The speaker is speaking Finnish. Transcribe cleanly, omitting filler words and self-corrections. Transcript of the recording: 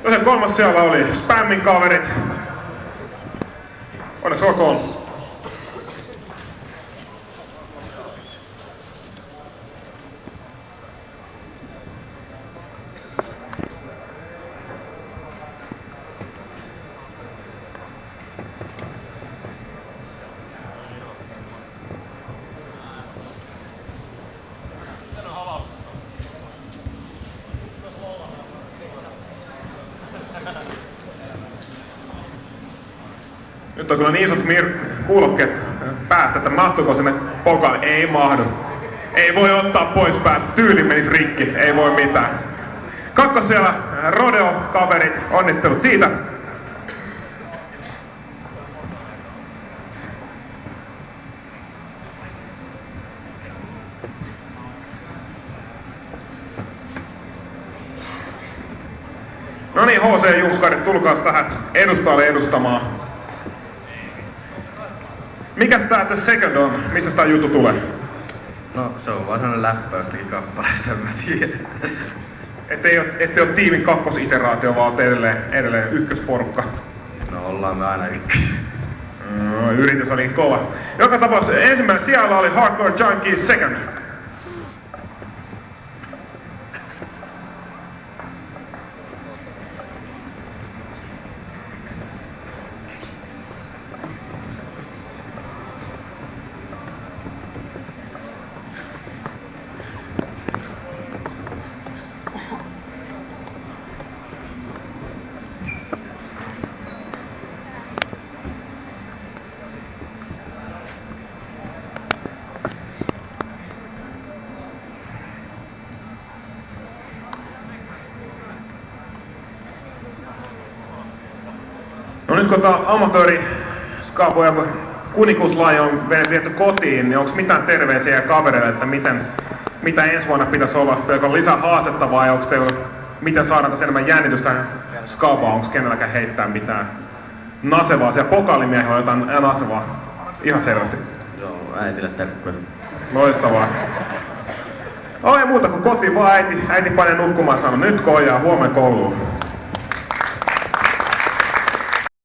Tosiaan kolmas siellä oli Spammin kaverit. Onneksi olkoon. Nyt on kyllä niin isot kuulokkeet päässä, että mahtuuko sinne pokaan? Ei mahdu. Ei voi ottaa pois päät, tyyli menis rikki, ei voi mitään. Kakkos siellä Rodeo-kaverit, onnittelut siitä. No niin, HC-juhkarit, tulkaas tähän edustajalle edustamaan. Mikäs tää The Second on? Mistä tää juttu tulee? No, se on vaan sellainen läppä jostakin kappaleesta, en mä tiedä. Ette oo tiimin kakkositeraatio, vaan ootte edelleen ykkösporukka. No, ollaan me aina ykkös. No, yritys oli kova. Joka tapauksessa ensimmäinen siellä oli Hardcore Junkies Second. No nyt kun amatööri skaapoja kunikuuslaji on viety kotiin, niin onko mitään terveisiä kavereille, että mitä ensi vuonna pitäisi olla? Onko lisää haastetta vai onko teillä, miten saadaan tässä enemmän jännitystä skaapaa? Onko kenelläkään heittää mitään nasevaa? Siellä pokaalimiehillä on jotain nasevaa. Ihan selvästi. Joo, äitille terkkuja. Loistavaa. Ei muuta kuin kotiin vaan äiti panee nukkumaan ja sanoo, nyt kojaa, huomenna kouluun.